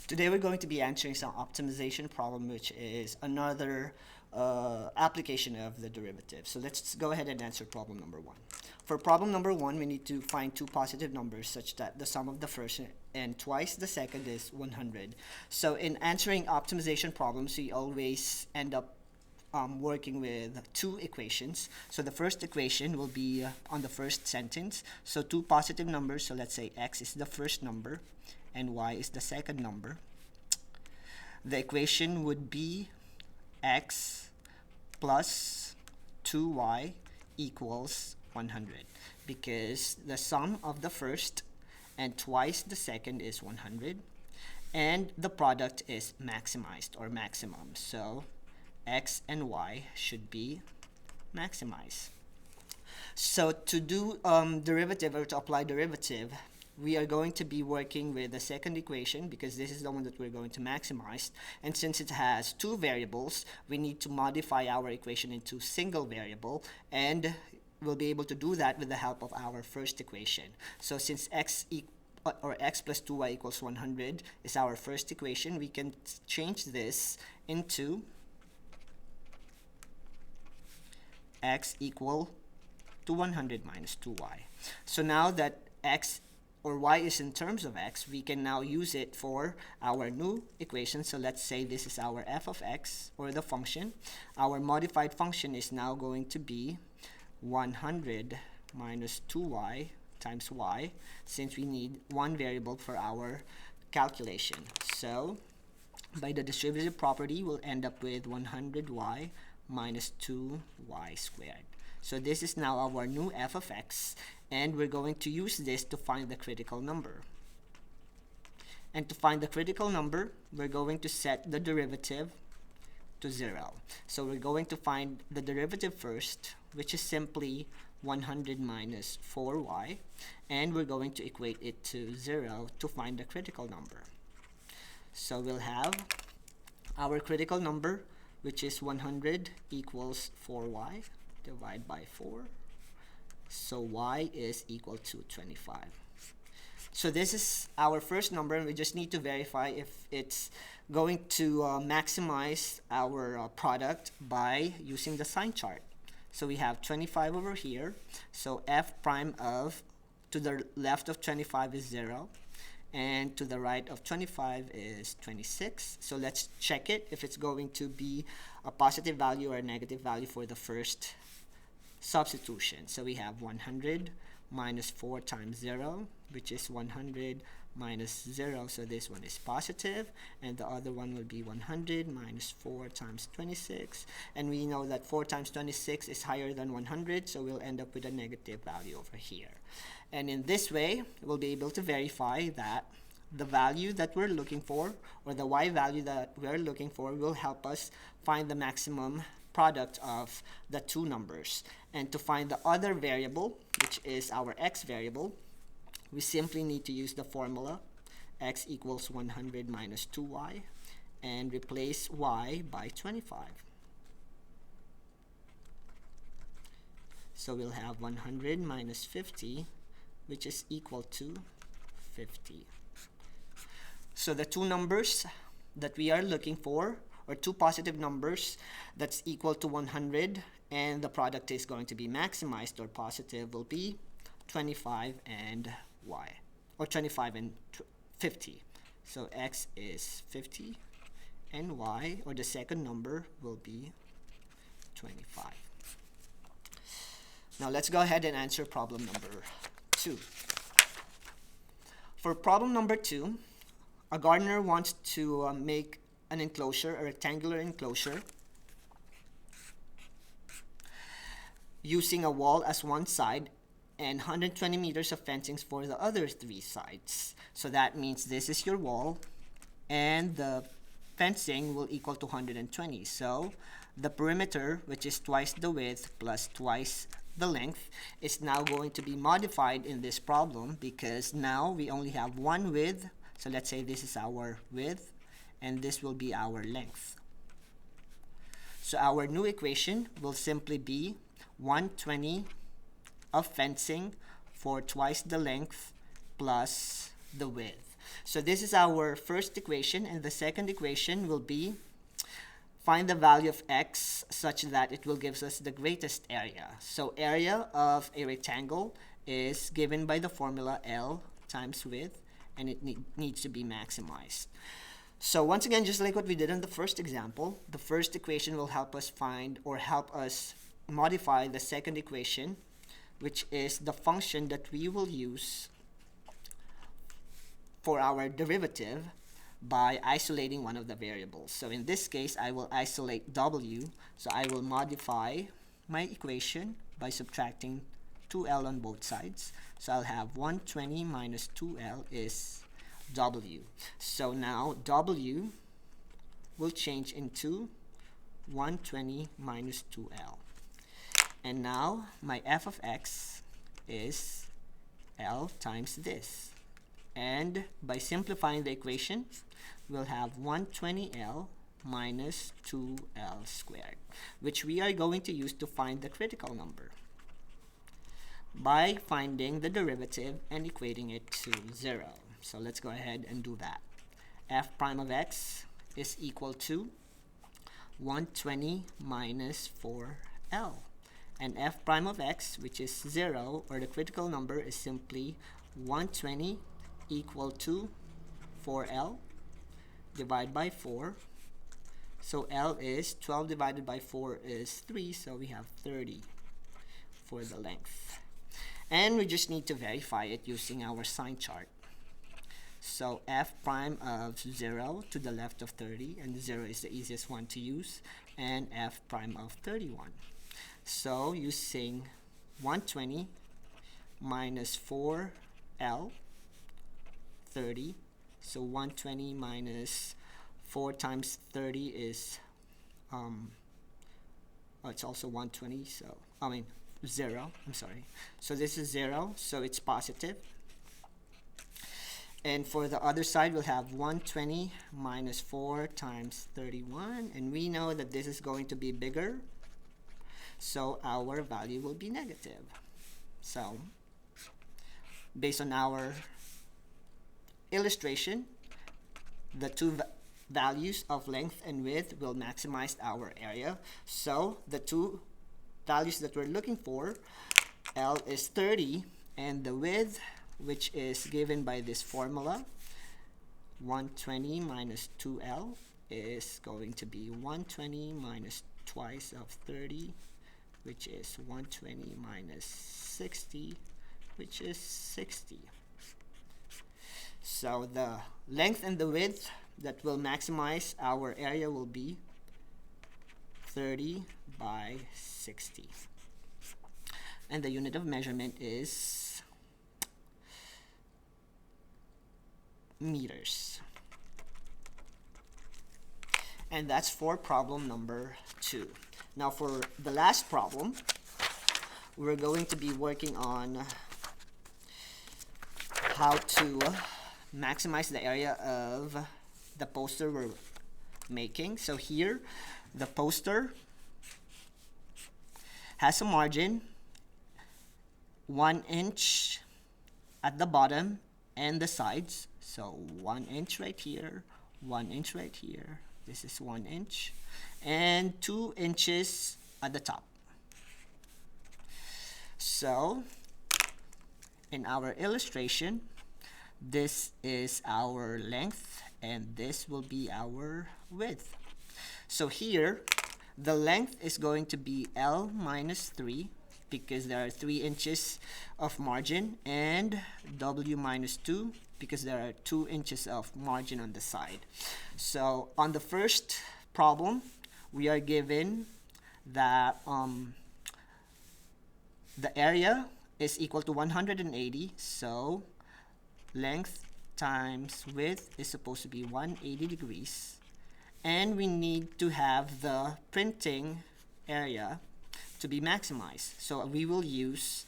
Today we're going to be answering some optimization problem, which is another application of the derivative. So let's go ahead and answer problem number one. For problem number one, we need to find two positive numbers such that the sum of the first and twice the second is 100. So in answering optimization problems, we always end up working with two equations. So the first equation will be on the first sentence. So two positive numbers. So let's say x is the first number and y is the second number. The equation would be x plus 2y equals 100 because the sum of the first and twice the second is 100 and the product is maximized or maximum. So x and y should be maximized. So to do derivative or to apply derivative, we are going to be working with the second equation because this is the one that we're going to maximize. And since it has two variables, we need to modify our equation into single variable, and we'll be able to do that with the help of our first equation. So since x plus 2y equals 100 is our first equation, we can change this into x equal to 100 minus 2y. So now that x or y is in terms of x, we can now use it for our new equation. So let's say this is our f of x, or the function. Our modified function is now going to be 100 minus 2y times y, since we need one variable for our calculation. So by the distributive property, we'll end up with 100y minus 2y squared. So this is now our new f of x, and we're going to use this to find the critical number. And to find the critical number, we're going to set the derivative to 0. So we're going to find the derivative first, which is simply 100 minus 4y, and we're going to equate it to 0 to find the critical number. So we'll have our critical number, which is 100 equals 4y divided by 4. So y is equal to 25. So this is our first number, and we just need to verify if it's going to maximize our product by using the sign chart. So we have 25 over here. So f prime of, to the left of 25 is 0. And to the right of 25 is 26. So let's check it if it's going to be a positive value or a negative value for the first substitution. So we have 100 minus 4 times 0, which is 100 minus 0. So this one is positive, and the other one will be 100 minus 4 times 26. And we know that 4 times 26 is higher than 100, so we'll end up with a negative value over here. And in this way, we'll be able to verify that the value that we're looking for, or the y value that we're looking for, will help us find the maximum product of the two numbers. And to find the other variable, which is our x variable, we simply need to use the formula x equals 100 minus 2y and replace y by 25. So we'll have 100 minus 50, which is equal to 50. So the two numbers that we are looking for, or two positive numbers that's equal to 100, and the product is going to be maximized or positive, will be 25 and y, or 25 and 50. So x is 50 and y, or the second number, will be 25. Now let's go ahead and answer problem number 2. For problem number 2, a gardener wants to make an enclosure, a rectangular enclosure, using a wall as one side and 120 meters of fencing for the other 3 sides. So that means this is your wall, and the fencing will equal to 120. So the perimeter, which is twice the width plus twice the length, is now going to be modified in this problem because now we only have one width. So let's say this is our width, and this will be our length. So our new equation will simply be 120 of fencing for twice the length plus the width. So this is our first equation, and the second equation will be find the value of x such that it will give us the greatest area. So area of a rectangle is given by the formula L times width, and it needs to be maximized. So once again, just like what we did in the first example, the first equation will help us find or help us modify the second equation, which is the function that we will use for our derivative by isolating one of the variables. So in this case, I will isolate w, so I will modify my equation by subtracting 2L on both sides. So I'll have 120 minus 2L is w. So now w will change into 120 minus 2L. And now my f of x is L times this. And by simplifying the equation, we'll have 120L minus 2L squared, which we are going to use to find the critical number by finding the derivative and equating it to 0. So let's go ahead and do that. F prime of x is equal to 120 minus 4L. And f prime of x, which is 0, or the critical number, is simply 120 equal to 4L divided by 4. So L is 12 divided by 4 is 3, so we have 30 for the length. And we just need to verify it using our sign chart. So f prime of 0 to the left of 30, and 0 is the easiest one to use, and f prime of 31. So using 120 minus 4L, 30. So 120 minus 4 times 30 is, it's also 120, so, 0, I'm sorry. So this is 0, so it's positive. And for the other side, we'll have 120 minus 4 times 31, and we know that this is going to be bigger, so our value will be negative. So, based on our illustration, the two values of length and width will maximize our area. So the two values that we're looking for, L is 30, and the width, which is given by this formula, 120 minus 2L, is going to be 120 minus twice of 30, which is 120 minus 60, which is 60. So the length and the width that will maximize our area will be 30 by 60. And the unit of measurement is meters. And that's for problem number 2. Now for the last problem, we're going to be working on how to maximize the area of the poster we're making. So here, the poster has a margin 1 inch at the bottom and the sides. So 1 inch right here, 1 inch right here. This is 1 inch, and 2 inches at the top. So in our illustration, this is our length and this will be our width. So here, the length is going to be L minus 3 because there are 3 inches of margin, and W minus 2 because there are 2 inches of margin on the side. So on the first problem, we are given that the area is equal to 180, so length times width is supposed to be 180 degrees, and we need to have the printing area to be maximized. So we will use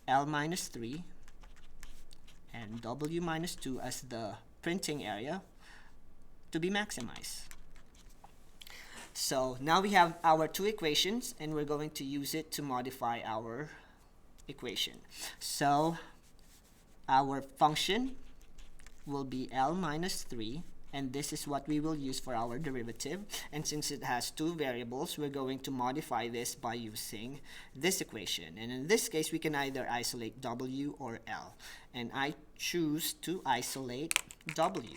L minus 3 and W minus 2 as the printing area to be maximized. So now we have our two equations, and we're going to use it to modify our equation. So our function will be L minus 3, and this is what we will use for our derivative. And since it has two variables, we're going to modify this by using this equation. And in this case, we can either isolate W or L. And I choose to isolate W.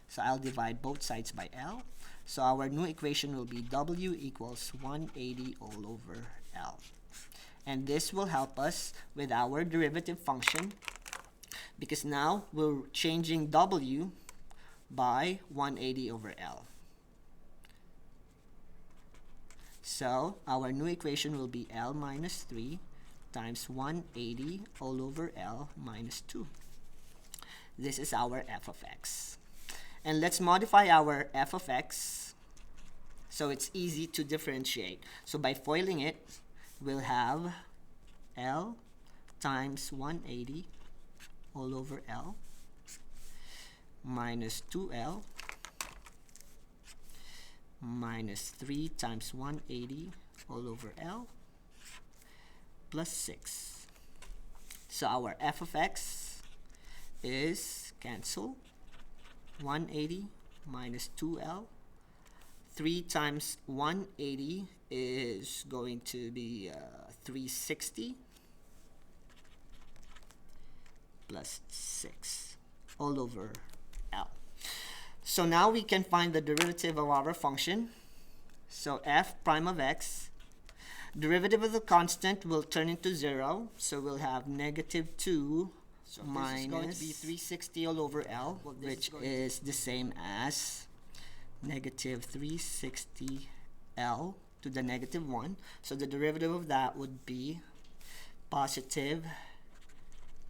So I'll divide both sides by L. So our new equation will be W equals 180 all over L. And this will help us with our derivative function, because now we're changing W by 180 over L. So our new equation will be L minus 3 times 180 all over L minus 2. This is our f of x. And let's modify our f of x so it's easy to differentiate. So by foiling it, we'll have L times 180 all over L minus 2L minus 3 times 180 all over L plus 6. So our f of x is cancel 180 minus 2L. 3 times 180 is going to be 360 plus 6 all over L. So now we can find the derivative of our function. So f prime of x, derivative of the constant will turn into 0. So we'll have negative 2 minus, this is going to be 360 all over L, which is the same as negative 360 L to the negative 1. So the derivative of that would be positive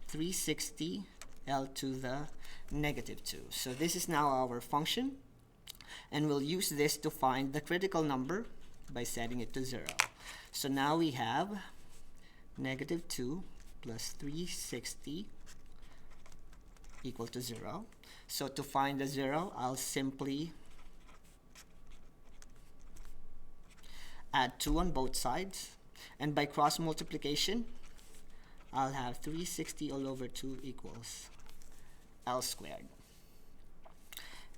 360 L to the negative 2. So this is now our function, and we'll use this to find the critical number by setting it to 0. So now we have negative 2 plus 360 equal to 0. So to find the 0, I'll simply add 2 on both sides, and by cross multiplication I'll have 360 all over 2 equals L squared.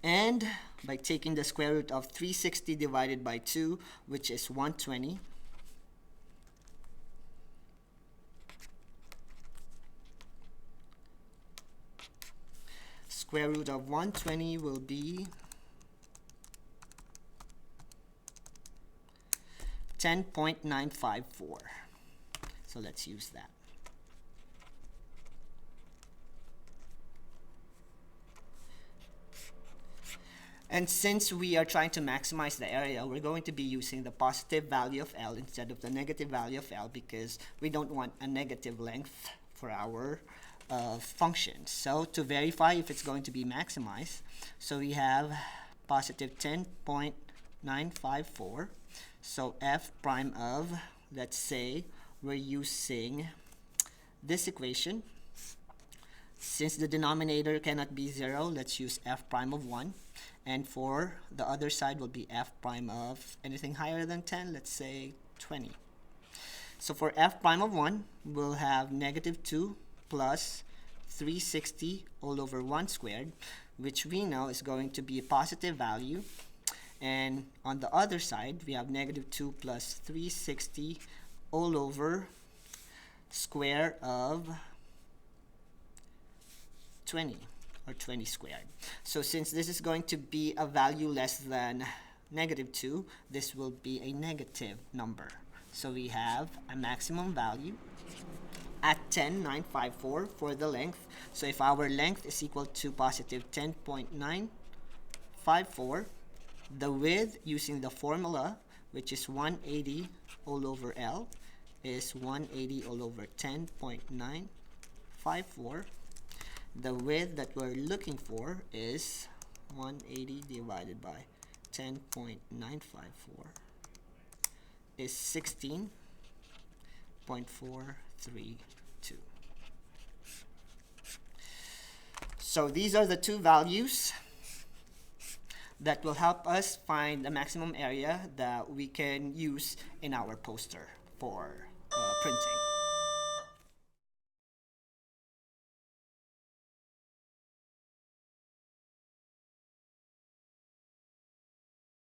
And by taking the square root of 360 divided by 2, which is 120, square root of 120 will be 10.954. So let's use that. And since we are trying to maximize the area, we're going to be using the positive value of L instead of the negative value of L, because we don't want a negative length for our function. So to verify if it's going to be maximized, so we have positive 10.954. So f prime of, let's say we're using this equation. Since the denominator cannot be 0, let's use f prime of 1. And for the other side will be f prime of anything higher than 10, let's say 20. So for f prime of 1, we'll have negative 2 plus 360 all over 1 squared, which we know is going to be a positive value. And on the other side, we have negative 2 plus 360 all over square of 20, or 20 squared. So since this is going to be a value less than negative 2, this will be a negative number. So we have a maximum value at 10.954 for the length. So if our length is equal to positive 10.954, the width using the formula, which is 180 all over L, is 180 all over 10.954. The width that we're looking for is 180 divided by 10.954 is 16.432. So these are the two values that will help us find the maximum area that we can use in our poster for printing.